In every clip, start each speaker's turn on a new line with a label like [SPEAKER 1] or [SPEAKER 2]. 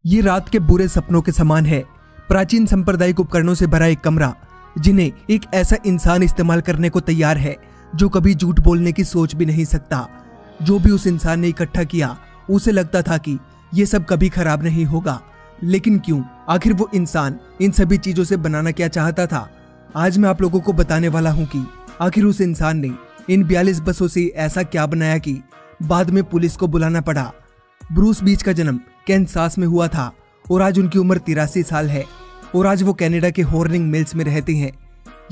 [SPEAKER 1] ये रात के बुरे सपनों के समान है। प्राचीन सांप्रदायिक उपकरणों से भरा एक कमरा, जिन्हें एक ऐसा इंसान इस्तेमाल करने को तैयार है जो कभी झूठ बोलने की सोच भी नहीं सकता। जो भी उस इंसान ने इकट्ठा किया, उसे लगता था कि ये सब कभी खराब नहीं होगा। लेकिन क्यों? आखिर वो इंसान इन सभी चीजों से बनाना क्या चाहता था? आज मैं आप लोगों को बताने वाला हूँ कि आखिर उस इंसान ने इन 42 बसों से ऐसा क्या बनाया कि बाद में पुलिस को बुलाना पड़ा। ब्रूस बीच का जन्म कैनसास में हुआ था और आज उनकी उम्र 83 साल है और आज वो कनाडा के हॉर्निंग मिल्स में रहते हैं।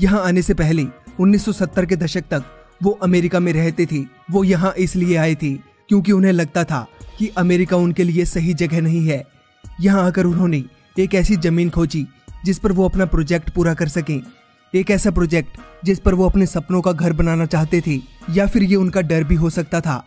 [SPEAKER 1] यहाँ आने से पहले 1970 के दशक तक वो अमेरिका में रहते थे। वो यहाँ इसलिए आए थे क्योंकि उन्हें लगता था कि अमेरिका उनके लिए सही जगह नहीं है। यहाँ आकर उन्होंने एक ऐसी जमीन खोजी जिस पर वो अपना प्रोजेक्ट पूरा कर सकें। एक ऐसा प्रोजेक्ट जिस पर वो अपने सपनों का घर बनाना चाहते थे, या फिर ये उनका डर भी हो सकता था।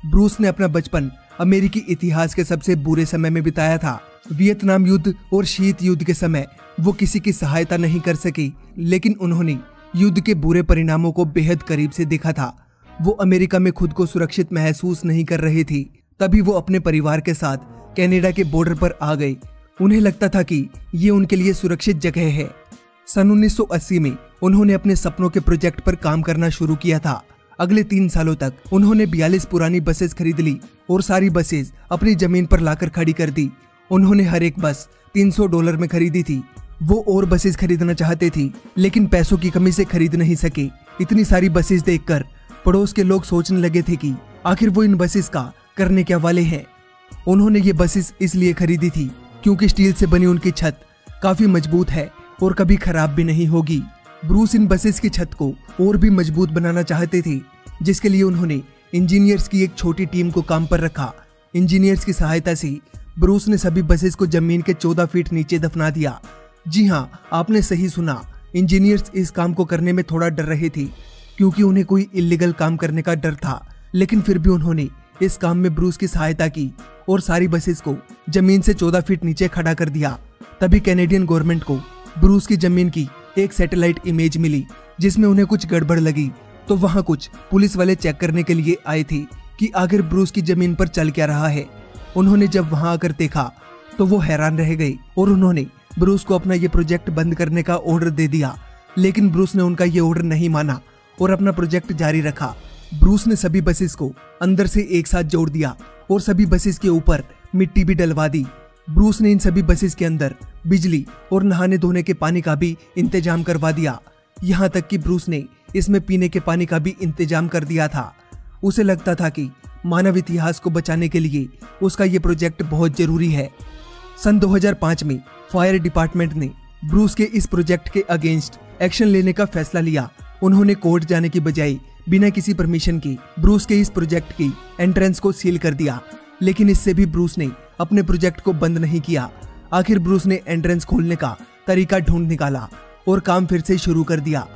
[SPEAKER 1] ब्रूस ने अपना बचपन अमेरिकी इतिहास के सबसे बुरे समय में बिताया था। वियतनाम युद्ध और शीत युद्ध के समय वो किसी की सहायता नहीं कर सके, लेकिन उन्होंने युद्ध के बुरे परिणामों को बेहद करीब से देखा था। वो अमेरिका में खुद को सुरक्षित महसूस नहीं कर रहे थे। तभी वो अपने परिवार के साथ कनाडा के बॉर्डर पर आ गए। उन्हें लगता था कि ये उनके लिए सुरक्षित जगह है। सन 1980 में उन्होंने अपने सपनों के प्रोजेक्ट पर काम करना शुरू किया था। अगले 3 सालों तक उन्होंने 42 पुरानी बसेस खरीद ली और सारी बसेस अपनी जमीन पर लाकर खड़ी कर दी। उन्होंने हर एक बस $300 में खरीदी थी। वो और बसेस खरीदना चाहते थे, लेकिन पैसों की कमी से खरीद नहीं सके। इतनी सारी बसेस देखकर पड़ोस के लोग सोचने लगे थे कि आखिर वो इन बसेस का करने क्या वाले हैं। उन्होंने ये बसेस इसलिए खरीदी थी क्योंकि स्टील से बनी उनकी छत काफी मजबूत है और कभी खराब भी नहीं होगी। ब्रूस इन बसेस की छत को और भी मजबूत बनाना चाहते थे, जिसके लिए उन्होंने इंजीनियर्स की एक छोटी टीम को काम पर रखा। इंजीनियर्स की सहायता से ब्रूस ने सभी बसेस को जमीन के 14 फीट नीचे दफना दिया। जी हाँ, आपने सही सुना। इंजीनियर्स इस काम को करने में थोड़ा डर रहे थे क्योंकि उन्हें कोई इल्लीगल काम करने का डर था, लेकिन फिर भी उन्होंने इस काम में ब्रूस की सहायता की और सारी बसेस को जमीन से 14 फीट नीचे खड़ा कर दिया। तभी कैनेडियन गवर्नमेंट को ब्रूस की जमीन की एक सैटेलाइट इमेज मिली जिसमें उन्हें कुछ गड़बड़ लगी। तो वहां कुछ पुलिस वाले चेक करने के लिए आए थे कि आखिर ब्रूस की जमीन पर चल क्या रहा है। उन्होंने जब वहां आकर देखा तो वो हैरान रह गए और उन्होंने ब्रूस को अपना ये प्रोजेक्ट बंद करने का ऑर्डर दे दिया। लेकिन ब्रूस ने उनका ये ऑर्डर नहीं माना और अपना प्रोजेक्ट जारी रखा। ब्रूस ने सभी बसेस को अंदर से एक साथ जोड़ दिया और सभी बसेस के ऊपर मिट्टी भी डलवा दी। ब्रूस ने इन सभी बसेस के अंदर बिजली और नहाने धोने के पानी का भी इंतजाम करवा दिया। यहाँ तक कि ब्रूस ने इसमें पीने के पानी का भी इंतजाम कर दिया था। उसे लगता था कि मानव इतिहास को बचाने के लिए उसका ये प्रोजेक्ट बहुत जरूरी है। सन 2005 में फायर डिपार्टमेंट ने ब्रूस के इस प्रोजेक्ट के अगेंस्ट एक्शन लेने का फैसला लिया। उन्होंने कोर्ट जाने की बजाय बिना किसी परमिशन के ब्रूस के इस प्रोजेक्ट की एंट्रेंस को सील कर दिया। लेकिन इससे भी ब्रूस ने अपने प्रोजेक्ट को बंद नहीं किया। आखिर ब्रूस ने एंट्रेंस खोलने का तरीका ढूंढ निकाला और काम फिर से शुरू कर दिया।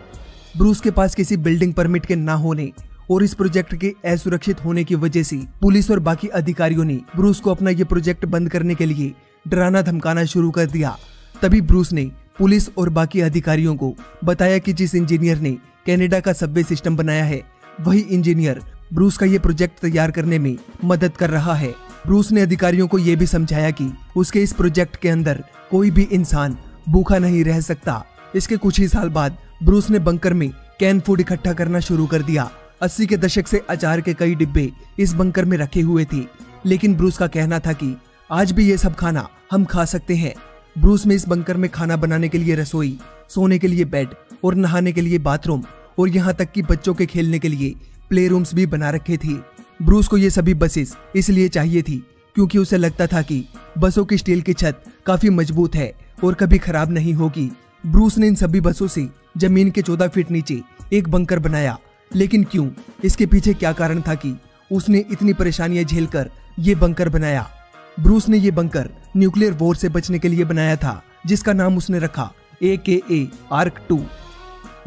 [SPEAKER 1] ब्रूस के पास किसी बिल्डिंग परमिट के ना होने और इस प्रोजेक्ट के असुरक्षित होने की वजह से पुलिस और बाकी अधिकारियों ने ब्रूस को अपना ये प्रोजेक्ट बंद करने के लिए डराना धमकाना शुरू कर दिया। तभी ब्रूस ने पुलिस और बाकी अधिकारियों को बताया कि जिस इंजीनियर ने कनाडा का सबवे सिस्टम बनाया है, वही इंजीनियर ब्रूस का ये प्रोजेक्ट तैयार करने में मदद कर रहा है। ब्रूस ने अधिकारियों को यह भी समझाया कि उसके इस प्रोजेक्ट के अंदर कोई भी इंसान भूखा नहीं रह सकता। इसके कुछ ही साल बाद ब्रूस ने बंकर में कैन फूड इकट्ठा करना शुरू कर दिया। 80 के दशक से अचार के कई डिब्बे इस बंकर में रखे हुए थे, लेकिन ब्रूस का कहना था कि आज भी ये सब खाना हम खा सकते हैं। ब्रूस में इस बंकर में खाना बनाने के लिए रसोई, सोने के लिए बेड और नहाने के लिए बाथरूम और यहाँ तक कि बच्चों के खेलने के लिए प्ले रूम्स भी बना रखे थे। ब्रूस को ये सभी बसेस इसलिए चाहिए थी क्योंकि उसे लगता था कि बसों की स्टील की छत काफी मजबूत है और कभी खराब नहीं होगी। ब्रूस ने इन सभी बसों से जमीन के 14 फीट नीचे एक बंकर बनाया। लेकिन क्यों? इसके पीछे क्या कारण था कि उसने इतनी परेशानियां झेलकर ये बंकर बनाया? ब्रूस ने ये बंकर न्यूक्लियर वॉर से बचने के लिए बनाया था, जिसका नाम उसने रखा AKA आर्क 2।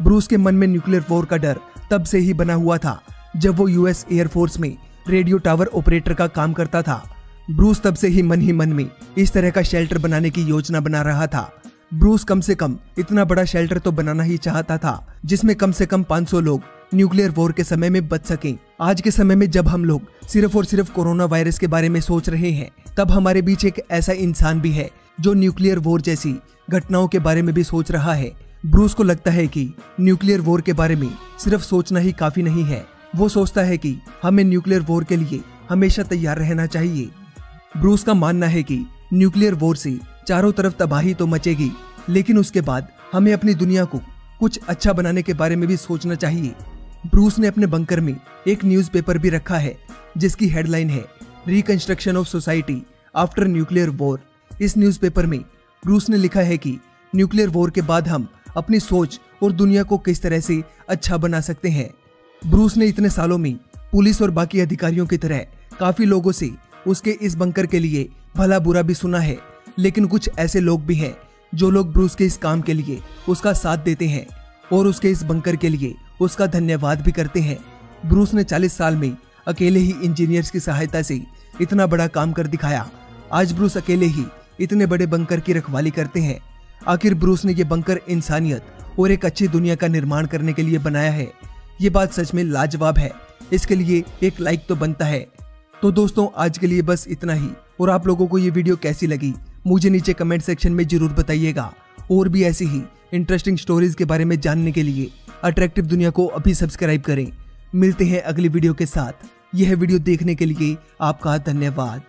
[SPEAKER 1] ब्रूस के मन में न्यूक्लियर वॉर का डर तब से ही बना हुआ था जब वो US एयरफोर्स में रेडियो टावर ऑपरेटर का काम करता था। ब्रूस तब से ही मन में इस तरह का शेल्टर बनाने की योजना बना रहा था। ब्रूस कम से कम इतना बड़ा शेल्टर तो बनाना ही चाहता था जिसमें कम से कम 500 लोग न्यूक्लियर वॉर के समय में बच सकें। आज के समय में जब हम लोग सिर्फ और सिर्फ कोरोना वायरस के बारे में सोच रहे हैं, तब हमारे बीच एक ऐसा इंसान भी है जो न्यूक्लियर वॉर जैसी घटनाओं के बारे में भी सोच रहा है। ब्रूस को लगता है कि न्यूक्लियर वॉर के बारे में सिर्फ सोचना ही काफी नहीं है। वो सोचता है कि हमें न्यूक्लियर वॉर के लिए हमेशा तैयार रहना चाहिए। ब्रूस का मानना है कि न्यूक्लियर वॉर से चारों तरफ तबाही तो मचेगी, लेकिन उसके बाद हमें अपनी दुनिया को कुछ अच्छा बनाने के बारे में भी सोचना चाहिए। ब्रूस ने अपने बंकर में एक न्यूज़पेपर भी रखा है जिसकी हेडलाइन है reconstruction of society after nuclear war. इस न्यूज़पेपर में ब्रूस ने लिखा है कि न्यूक्लियर वॉर के बाद हम अपनी सोच और दुनिया को किस तरह से अच्छा बना सकते हैं। ब्रूस ने इतने सालों में पुलिस और बाकी अधिकारियों की तरह काफी लोगों से उसके इस बंकर के लिए भला बुरा भी सुना है, लेकिन कुछ ऐसे लोग भी हैं जो लोग ब्रूस के इस काम के लिए उसका साथ देते हैं और उसके इस बंकर के लिए उसका धन्यवाद भी करते हैं। ब्रूस ने 40 साल में अकेले ही इंजीनियर्स की सहायता से इतना बड़ा काम कर दिखाया। आज ब्रूस अकेले ही इतने बड़े बंकर की रखवाली करते हैं। आखिर ब्रूस ने ये बंकर इंसानियत और एक अच्छी दुनिया का निर्माण करने के लिए बनाया है। ये बात सच में लाजवाब है। इसके लिए एक लाइक तो बनता है। तो दोस्तों, आज के लिए बस इतना ही। और आप लोगों को ये वीडियो कैसी लगी मुझे नीचे कमेंट सेक्शन में जरूर बताइएगा। और भी ऐसी ही इंटरेस्टिंग स्टोरीज के बारे में जानने के लिए अट्रैक्टिव दुनिया को अभी सब्सक्राइब करें। मिलते हैं अगली वीडियो के साथ। यह वीडियो देखने के लिए आपका धन्यवाद।